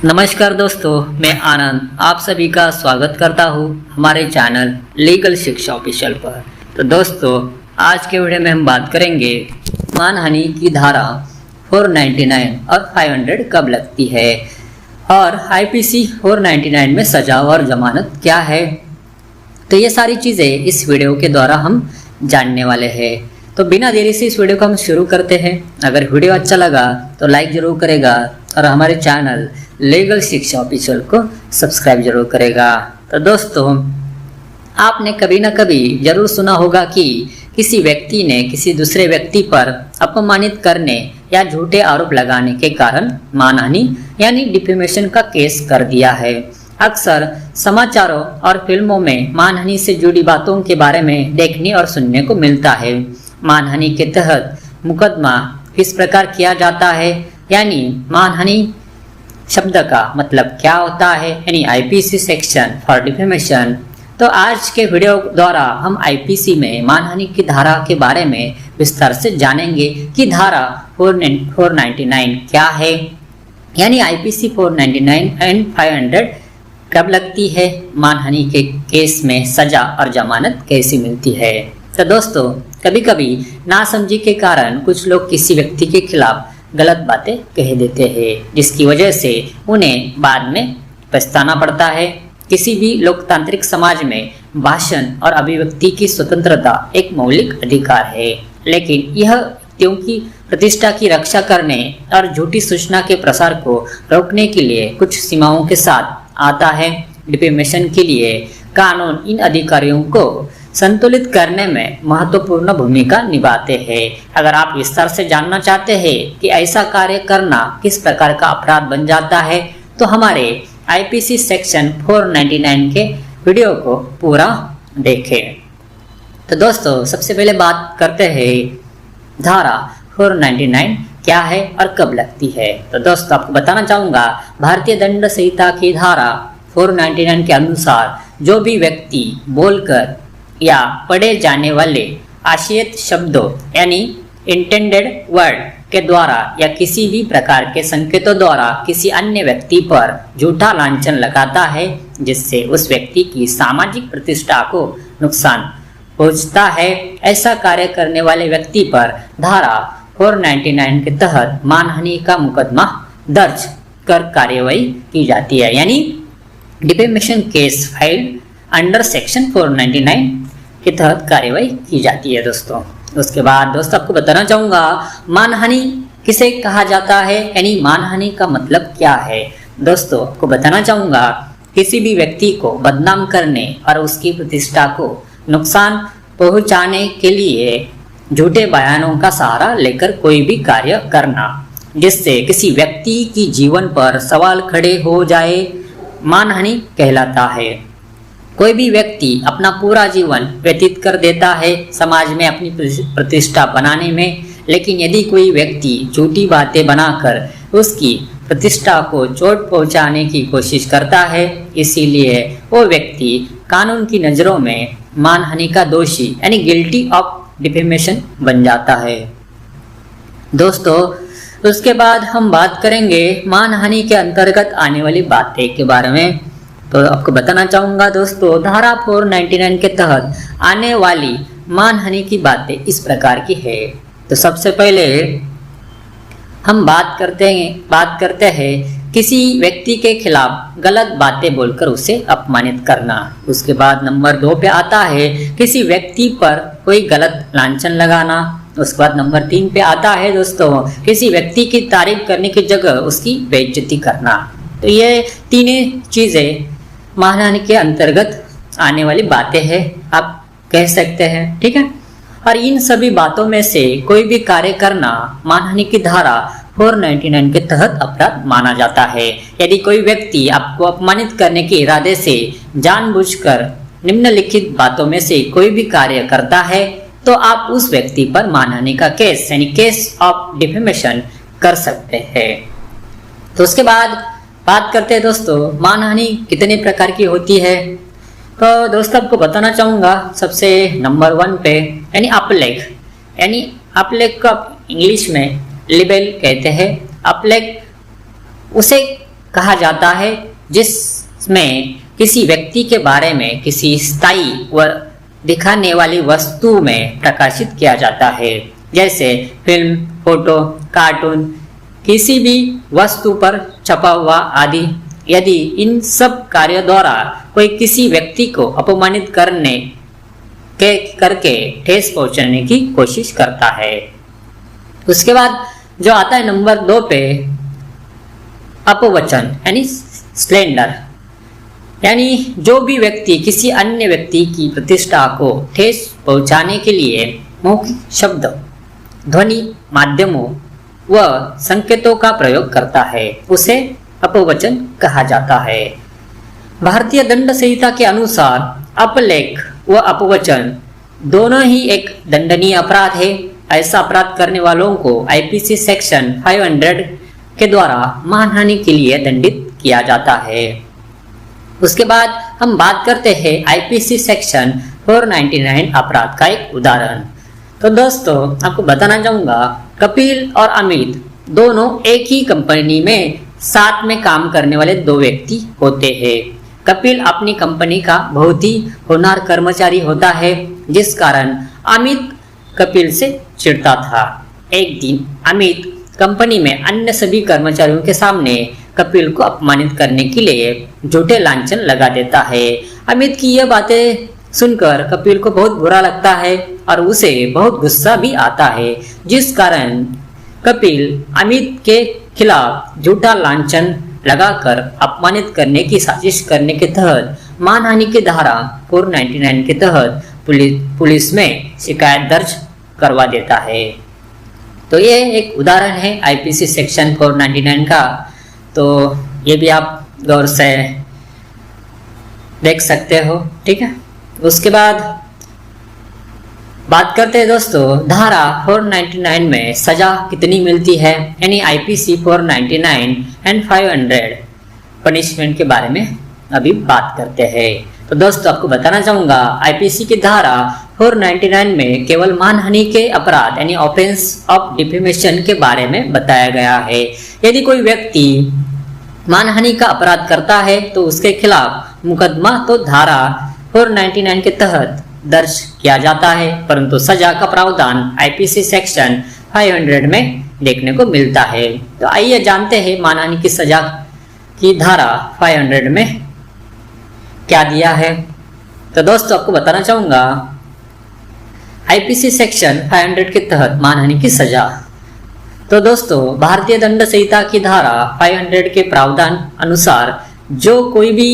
नमस्कार दोस्तों, मैं आनंद आप सभी का स्वागत करता हूँ हमारे चैनल लीगल शिक्षा ऑफिशियल पर। तो दोस्तों, आज के वीडियो में हम बात करेंगे मानहानि की धारा 499 और 500 कब लगती है और आईपीसी 499 में सजा और जमानत क्या है। तो ये सारी चीज़ें इस वीडियो के द्वारा हम जानने वाले हैं। तो बिना देरी से इस वीडियो को हम शुरू करते हैं। अगर वीडियो अच्छा लगा तो लाइक जरूर करेगा और हमारे चैनल लीगल शिक्षा ऑफिशियल को सब्सक्राइब जरूर करेगा। तो दोस्तों, आपने कभी ना कभी जरूर सुना होगा कि किसी व्यक्ति ने किसी दूसरे व्यक्ति पर अपमानित करने या झूठे आरोप लगाने के कारण मानहानि यानी डिफेमेशन का केस कर दिया है। अक्सर समाचारों और फिल्मों में मानहानि से जुड़ी बातों के बारे में देखने और सुनने को मिलता है। मानहानि के तहत मुकदमा किस प्रकार किया जाता है, यानी मानहानि शब्द का मतलब क्या होता है, यानी आईपीसी सेक्शन फॉर डिफेमेशन। तो आज के वीडियो द्वारा हम आईपीसी में मानहानि की धारा के बारे में विस्तार से जानेंगे कि धारा 499 क्या है, यानी आईपीसी 499 एंड 500 कब लगती है, मानहानि के केस में सजा और जमानत कैसी मिलती है। तो दोस्तों, कभी कभी नासमझी के कारण कुछ लोग किसी व्यक्ति के खिलाफ गलत बातें कह देते हैं, जिसकी वजह से उन्हें बाद में पछताना पड़ता है। किसी भी लोकतांत्रिक समाज में भाषण और अभिव्यक्ति की स्वतंत्रता एक मौलिक अधिकार है, लेकिन यह व्यक्तियों की प्रतिष्ठा की रक्षा करने और झूठी सूचना के प्रसार को रोकने के लिए कुछ सीमाओं के साथ आता है। डिफेमेशन के लिए कानून इन अधिकारियों को संतुलित करने में महत्वपूर्ण भूमिका निभाते हैं। अगर आप विस्तार से जानना चाहते हैं कि ऐसा कार्य करना किस प्रकार का अपराध बन जाता है, तो हमारे आईपीसी सेक्शन 499 के वीडियो को पूरा देखें। तो दोस्तों, सबसे पहले बात करते हैं धारा 499 क्या है और कब लगती है। तो दोस्तों, आपको बताना चाहूँगा, भारतीय दंड संहिता की धारा 499 के अनुसार जो भी व्यक्ति बोलकर या पढ़े जाने वाले आशयित शब्दों यानी इंटेंडेड वर्ड के द्वारा या किसी भी प्रकार के संकेतों द्वारा किसी अन्य व्यक्ति पर झूठा लांछन लगाता है, जिससे उस व्यक्ति की सामाजिक प्रतिष्ठा को नुकसान पहुंचता है, ऐसा कार्य करने वाले व्यक्ति पर धारा 499 के तहत मानहानि का मुकदमा दर्ज कर कार्यवाही की जाती है, यानी defamation case filed under section 499 के तहत कार्यवाही की जाती है। दोस्तों, उसके बाद दोस्तों आपको बताना चाहूँगा मानहानि किसे कहा जाता है, यानी मानहानि का मतलब क्या है। दोस्तों, आपको बताना चाहूँगा, किसी भी व्यक्ति को बदनाम करने और उसकी प्रतिष्ठा को नुकसान पहुँचाने के लिए झूठे बयानों का सहारा लेकर कोई भी कार्य करना जिससे किसी व्यक्ति की जीवन पर सवाल खड़े हो जाए, मानहानि कहलाता है। कोई भी व्यक्ति अपना पूरा जीवन व्यतीत कर देता है समाज में अपनी प्रतिष्ठा बनाने में, लेकिन यदि कोई व्यक्ति झूठी बातें बनाकर उसकी प्रतिष्ठा को चोट पहुंचाने की कोशिश करता है, इसीलिए वो व्यक्ति कानून की नज़रों में मानहानि का दोषी यानी गिल्टी ऑफ डिफेमेशन बन जाता है। दोस्तों, उसके बाद हम बात करेंगे मानहानि के अंतर्गत आने वाली बातें के बारे में। तो आपको बताना चाहूँगा दोस्तों, धारा 499 के तहत आने वाली मानहानि की बातें इस प्रकार की है। तो सबसे पहले हम बात करते हैं किसी व्यक्ति के खिलाफ गलत बातें बोलकर उसे अपमानित करना। उसके बाद नंबर 2 पे आता है किसी व्यक्ति पर कोई गलत लांछन लगाना। उसके बाद नंबर 3 पे आता है दोस्तों किसी व्यक्ति की तारीफ करने की जगह उसकी बेइज्जती करना। तो ये तीनों चीज़ें मानहानि के अंतर्गत आने वाली बातें हैं, आप कह सकते हैं, ठीक है। और इन सभी बातों में से कोई भी कार्य करना मानहानि की धारा 499 के तहत अपराध माना जाता है। यदि कोई व्यक्ति आपको अपमानित करने के इरादे से जानबूझकर निम्नलिखित बातों में से कोई भी कार्य करता है, तो आप उस व्यक्ति पर मानहानि का केस यानी केस ऑफ डिफेमेशन कर सकते हैं। तो उसके बाद बात करते हैं दोस्तों मानहानि कितने प्रकार की होती है। तो दोस्तों, आपको बताना चाहूँगा, सबसे नंबर 1 पे यानी अपलेख का इंग्लिश में लिबेल कहते हैं। अपलेख उसे कहा जाता है, जिसमें किसी व्यक्ति के बारे में किसी स्थायी व दिखाने वाली वस्तु में प्रकाशित किया जाता है, जैसे फिल्म, फोटो, कार्टून, किसी भी वस्तु पर छपा हुआ आदि। यदि इन सब कार्यों द्वारा कोई किसी व्यक्ति को अपमानित करके ठेस पहुंचाने की कोशिश करता है। उसके बाद जो आता है नंबर 2 पे, अपवचन यानी स्लैंडर, यानी जो भी व्यक्ति किसी अन्य व्यक्ति की प्रतिष्ठा को ठेस पहुंचाने के लिए मौखिक शब्द, ध्वनि माध्यमों व संकेतों का प्रयोग करता है, उसे अपवचन कहा जाता है। भारतीय दंड संहिता के अनुसार अपलेख व अपवचन दोनों ही एक दंडनीय अपराध है। ऐसा अपराध करने वालों को आईपीसी सेक्शन 500 के द्वारा मानहानि के लिए दंडित किया जाता है। उसके बाद हम बात करते हैं आईपीसी सेक्शन 499 अपराध का एक उदाहरण। तो दोस्तों, आपको बताना चाहूंगा, कपिल और अमित दोनों एक ही कंपनी में साथ में काम करने वाले 2 व्यक्ति होते हैं। कपिल अपनी कंपनी का बहुत ही होनहार कर्मचारी होता है, जिस कारण अमित कपिल से चिढ़ता था। एक दिन अमित कंपनी में अन्य सभी कर्मचारियों के सामने कपिल को अपमानित करने के लिए झूठे लांछन लगा देता है। अमित की यह बातें सुनकर कपिल को बहुत बुरा लगता है और उसे बहुत गुस्सा भी आता है, जिस कारण कपिल अमित के खिलाफ झूठा लांछन लगाकर अपमानित करने की साजिश करने के तहत मानहानि की धारा 499 के तहत पुलिस में शिकायत दर्ज करवा देता है। तो ये एक उदाहरण है आईपीसी सेक्शन 499 का। तो ये भी आप गौर से देख सकते हो, ठीक है। उसके बाद बात करते हैं दोस्तों, धारा 499 में सजा कितनी मिलती है, यानी आईपीसी 499 एंड 500 पनिशमेंट के बारे में अभी बात करते हैं। तो दोस्तों, आपको बताना चाहूंगा, आईपीसी की धारा 499 में केवल मानहानि के अपराध यानी ऑफेंस ऑफ डिफेमेशन के बारे में बताया गया है। यदि कोई व्यक्ति मानहानि का अपराध करता है तो उसके खिलाफ मुकदमा तो धारा 499 के तहत दर्ज किया जाता है, परंतु सजा का प्रावधान आईपीसी सेक्शन 500 में देखने को मिलता है। तो आइए जानते हैं मानहानि की सजा की धारा 500 में क्या दिया है। तो दोस्तों, आपको बताना चाहूंगा, आईपीसी सेक्शन 500 के तहत मानहानि की सजा। तो दोस्तों, भारतीय दंड संहिता की धारा 500 के प्रावधान अनुसार जो कोई भी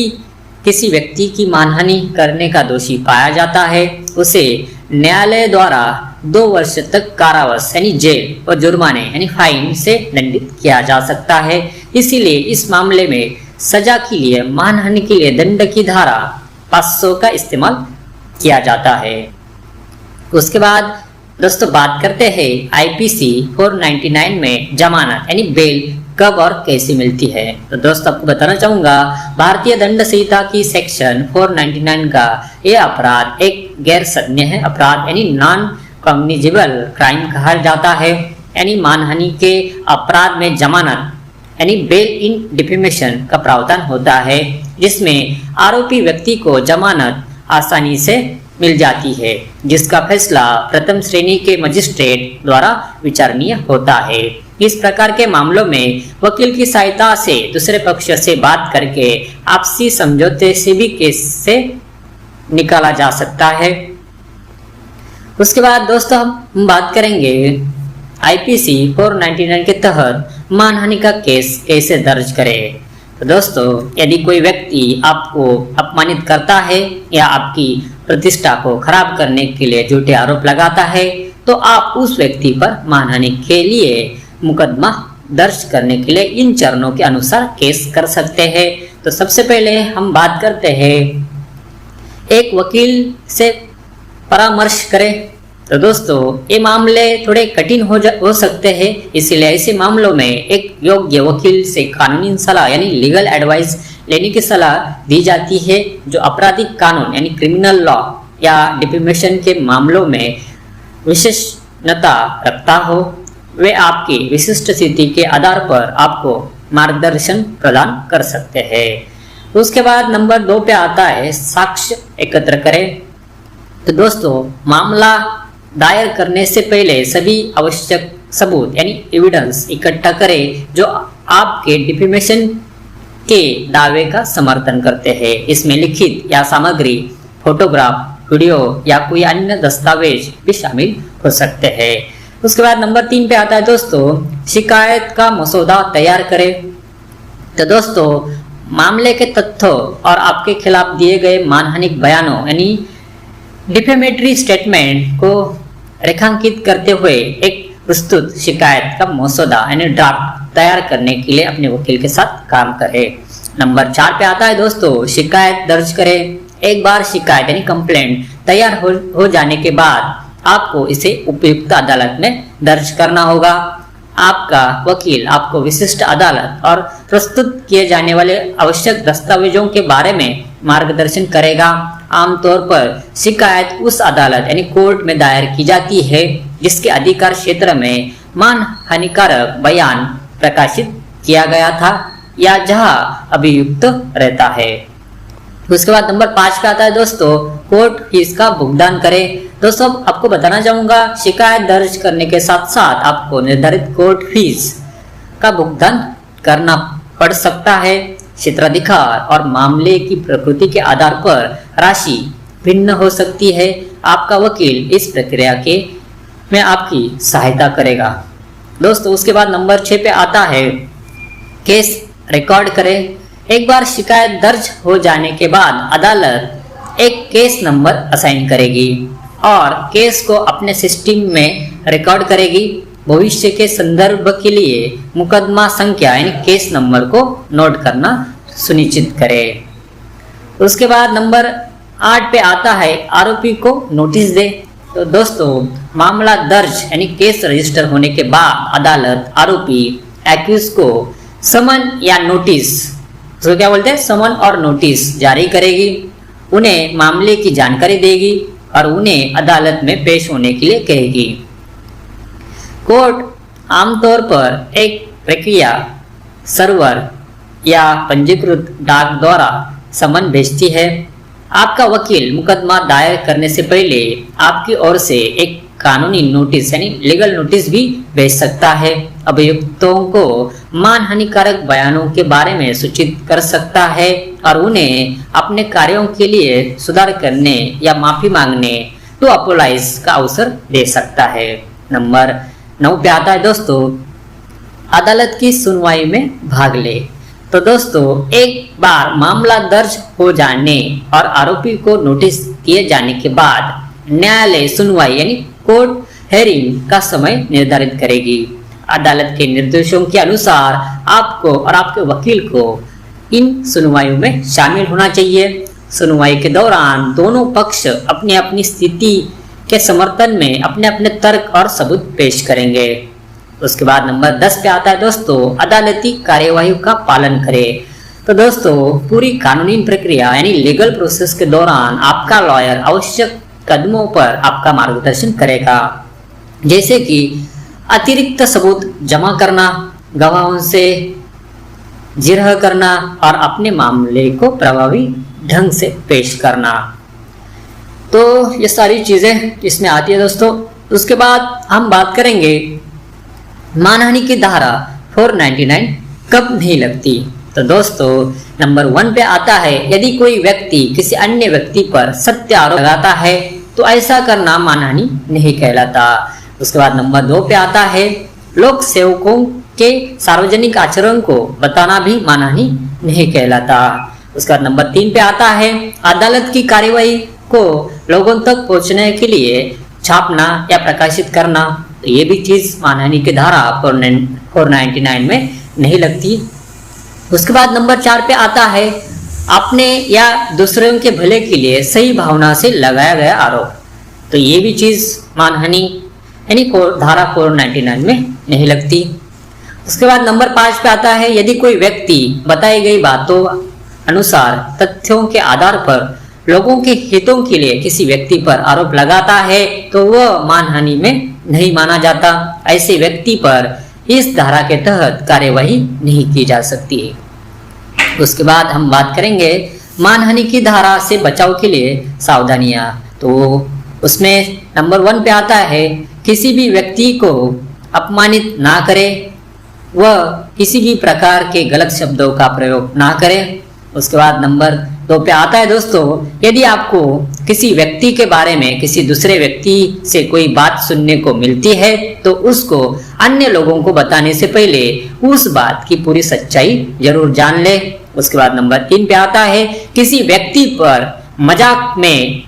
किसी व्यक्ति की मानहानि करने का दोषी पाया जाता है, उसे न्यायालय द्वारा 2 वर्ष तक कारावास यानी जेल और जुर्माने यानी फाइन से दंडित किया जा सकता है। इसीलिए इस मामले में सजा के लिए मानहानि के लिए दंड की धारा 500 का इस्तेमाल किया जाता है। उसके बाद दोस्तों बात करते हैं आईपीसी 499 में जमानत यानी बेल कब और कैसे मिलती है। तो दोस्तों, आपको बताना चाहूंगा, भारतीय दंड संहिता की सेक्शन 499 का यह अपराध एक गैर संज्ञेय अपराध यानी नॉन कॉग्निजेबल क्राइम कहा जाता है। यानी मानहानि के अपराध में जमानत यानी बेल इन डिफेमेशन का प्रावधान होता है, जिसमें आरोपी व्यक्ति को जमानत आसानी से मिल जाती है, जिसका फैसला प्रथम श्रेणी के मजिस्ट्रेट द्वारा विचारणीय होता है। इस प्रकार के मामलों में वकील की सहायता से दूसरे पक्ष से बात करके आपसी समझौते से भी केस से निकाला जा सकता है। उसके बाद दोस्तों हम बात करेंगे आईपीसी 499 के तहत मानहानि का केस कैसे दर्ज करें। तो दोस्तों, यदि कोई व्यक्ति आपको अपमानित करता है या आपकी प्रतिष्ठा को खराब करने के लिए झूठे आरोप लगाता है, तो आप उस व्यक्ति पर मानहानि के लिए मुकदमा दर्ज करने के लिए इन चरणों के अनुसार केस कर सकते हैं। तो सबसे पहले हम बात करते हैं, एक वकील से परामर्श करें। तो दोस्तों, ये मामले थोड़े कठिन हो सकते हैं, इसीलिए ऐसे मामलों में एक योग्य वकील से कानूनी सलाह यानी लीगल एडवाइस लेने की सलाह दी जाती है, जो आपराधिक कानून यानी क्रिमिनल लॉ या डिफेमेशन के मामलों में विशेषज्ञता रखता हो। वे आपकी विशिष्ट स्थिति के आधार पर आपको मार्गदर्शन प्रदान कर सकते हैं। उसके बाद नंबर 2 पे आता है साक्ष्य एकत्र करें। तो दोस्तों मामला दायर करने से पहले सभी आवश्यक सबूत यानी एविडेंस इकट्ठा करें जो आपके डिफेमेशन के दावे का समर्थन करते हैं। इसमें लिखित या सामग्री, फोटोग्राफ, वीडियो या कोई अन्य दस्तावेज भी शामिल हो सकते हैं। उसके बाद नंबर 3 पे आता है दोस्तों शिकायत का मसौदा तैयार करें। तो दोस्तों मामले के तथ्यों और आपके खिलाफ दिए गए मानहानिक बयानों यानी डिफेमेटरी स्टेटमेंट को रेखांकित करते हुए एक प्रस्तुत शिकायत का मसौदा यानी ड्राफ्ट तैयार करने के लिए अपने वकील के साथ काम करें। नंबर 4 पे आता है दोस्तों शिकायत दर्ज करें। एक बार शिकायत यानी कंप्लेंट तैयार हो जाने के बाद आपको इसे उपयुक्त अदालत में दर्ज करना होगा। आपका वकील आपको विशिष्ट अदालत और प्रस्तुत किए जाने वाले आवश्यक दस्तावेजों के बारे में मार्गदर्शन करेगा। आमतौर पर शिकायत उस अदालत यानी कोर्ट में दायर की जाती है जिसके अधिकार क्षेत्र में मानहानिकारक बयान प्रकाशित किया गया था या जहां अभियुक्त रहता है। उसके बाद नंबर 5 पे आता है दोस्तों कोर्ट फीस का भुगतान करें। दोस्तों आपको बताना चाहूंगा शिकायत दर्ज करने के साथ साथ आपको निर्धारित कोर्ट फीस का भुगतान करना पड़ सकता है। क्षेत्राधिकार और मामले की प्रकृति के आधार पर राशि भिन्न हो सकती है। आपका वकील इस प्रक्रिया के में आपकी सहायता करेगा। दोस्तों उसके बाद नंबर 6 पे आता है केस रिकॉर्ड करें। एक बार शिकायत दर्ज हो जाने के बाद अदालत एक केस नंबर असाइन करेगी और केस को अपने सिस्टम में रिकॉर्ड करेगी। भविष्य के संदर्भ के लिए मुकदमा संख्या यानी केस नंबर को नोट करना सुनिश्चित करें। उसके बाद नंबर 8 पे आता है आरोपी को नोटिस दे। तो दोस्तों मामला दर्ज यानी केस रजिस्टर होने के बाद अदालत आरोपी एक्यूज को समन या नोटिस, तो क्या बोलते हैं समन और नोटिस जारी करेगी, उन्हें मामले की जानकारी देगी और उन्हें अदालत में पेश होने के लिए कहेगी। कोर्ट आमतौर पर एक प्रक्रिया सर्वर या पंजीकृत डाक द्वारा समन भेजती है। आपका वकील मुकदमा दायर करने से पहले आपकी ओर से एक कानूनी नोटिस यानी लीगल नोटिस भी भेज सकता है। अभियुक्तों को मानहानिकारक बयानों के बारे में सूचित कर सकता है और उन्हें अपने कार्यों के लिए सुधार करने या माफी मांगने टू अपोलाइज का अवसर दे सकता है। नंबर 9 पे आता है दोस्तों अदालत की सुनवाई में भाग ले। तो दोस्तों एक बार मामला दर्ज हो जाने और आरोपी को नोटिस दिए जाने के बाद न्यायालय सुनवाई यानी कोर्ट हेयरिंग का समय निर्धारित करेगी। अदालत के निर्देशों के अनुसार आपको और आपके वकील को इन सुनवाइयों में शामिल होना चाहिए। सुनवाई के दौरान दोनों पक्ष अपनी अपनी स्थिति के समर्थन में अपने अपने तर्क और सबूत पेश करेंगे। उसके बाद नंबर 10 पे आता है दोस्तों अदालती कार्यवाही का पालन करें। तो दोस्तों पूरी कानूनी प्रक्रिया यानी लीगल प्रोसेस के दौरान आपका लॉयर आवश्यक कदमों पर आपका मार्गदर्शन करेगा, जैसे कि अतिरिक्त सबूत जमा करना, गवाहों से जिरह करना और अपने मामले को प्रभावी ढंग से पेश करना। तो ये सारी चीजें इसमें आती है दोस्तों। उसके बाद हम बात करेंगे मानहानि की धारा 499 कब नहीं लगती। तो दोस्तों नंबर 1 पे आता है यदि कोई व्यक्ति किसी अन्य व्यक्ति पर सत्य आरोप लगाता है तो ऐसा करना मानहानि नहीं कहलाता। उसके बाद नंबर 2 पे आता है लोक सेवकों के सार्वजनिक आचरण को बताना भी मानहानि नहीं कहलाता। उसके बाद नंबर 3 पे आता है अदालत की कार्यवाही को लोगों तक पहुंचने के लिए छापना या प्रकाशित करना। तो ये भी चीज मानहानि की धारा 499 में नहीं लगती। उसके बाद नंबर 4 पे आता है अपने या दूसरों के भले के लिए सही भावना से लगाया गया आरोप। तो ये भी चीज मानहानि यानी धारा 499 में नहीं लगती। उसके बाद नंबर 5 पे आता है यदि कोई व्यक्ति बताई गई बातों अनुसार तथ्यों के आधार पर लोगों के हितों के लिए किसी व्यक्ति पर आरोप लगाता है तो वह मानहानि में नहीं माना जाता। ऐसे व्यक्ति पर इस धारा के तहत कार्यवाही नहीं की जा सकती। उसके बाद हम बात करेंगे मानहानि की धारा से बचाव के लिए सावधानियां। तो उसमें नंबर 1 पे आता है किसी भी व्यक्ति को अपमानित ना करे, वह किसी भी प्रकार के गलत शब्दों का प्रयोग ना करे। उसके बाद नंबर 2 पे आता है दोस्तों, यदि आपको किसी व्यक्ति के बारे में किसी दूसरे व्यक्ति से कोई बात सुनने को मिलती है तो उसको अन्य लोगों को बताने से पहले उस बात की पूरी सच्चाई जरूर जान ले। उसके बाद नंबर 3 पे आता है किसी व्यक्ति पर मजाक में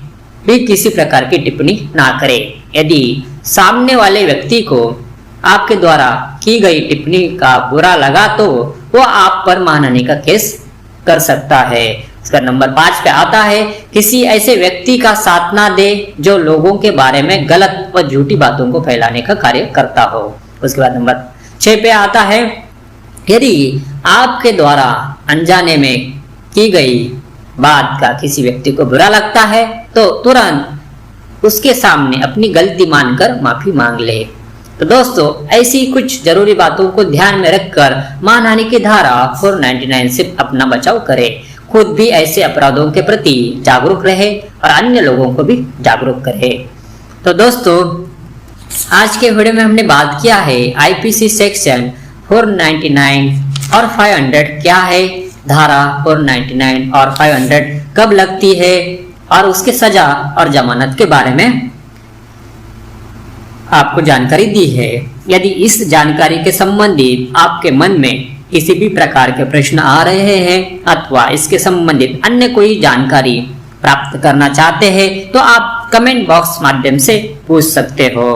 भी किसी प्रकार की टिप्पणी ना करे। यदि सामने वाले व्यक्ति को आपके द्वारा की गई टिप्पणी का बुरा लगा तो वो आप पर मानहानि का केस कर सकता है। इसका नंबर 5 पे आता है किसी ऐसे व्यक्ति का साथ ना दे जो लोगों के बारे में गलत व झूठी बातों को फैलाने का कार्य करता हो। उसके बाद नंबर 6 पे आता है यदि आपके द्वारा अनजाने में की गई बात का किसी व्यक्ति को बुरा लगता है तो तुरंत उसके सामने अपनी गलती मानकर माफी मांग ले। तो दोस्तों ऐसी कुछ जरूरी बातों को ध्यान में रखकर मानहानि की धारा 499 से अपना बचाव करें। खुद भी ऐसे अपराधों के प्रति जागरूक रहे और अन्य लोगों को भी जागरूक करे। तो दोस्तों आज के वीडियो में हमने बात किया है आईपीसी सेक्शन 499 और 500 क्या है, धारा 499 और 500 कब लगती है और उसके सजा और जमानत के बारे में आपको जानकारी दी है। यदि इस जानकारी के संबंधित आपके मन में किसी भी प्रकार के प्रश्न आ रहे हैं अथवा इसके संबंधित अन्य कोई जानकारी प्राप्त करना चाहते हैं तो आप कमेंट बॉक्स माध्यम से पूछ सकते हो।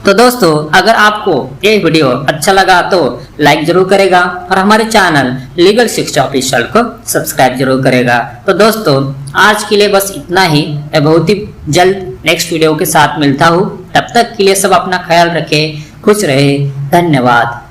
तो दोस्तों अगर आपको ये वीडियो अच्छा लगा तो लाइक जरूर करेगा और हमारे चैनल लीगल शिक्षा ऑफिशियल को सब्सक्राइब जरूर करेगा। तो दोस्तों आज के लिए बस इतना ही। मैं बहुत ही जल्द नेक्स्ट वीडियो के साथ मिलता हूँ। तब तक के लिए सब अपना ख्याल रखें, खुश रहे। धन्यवाद।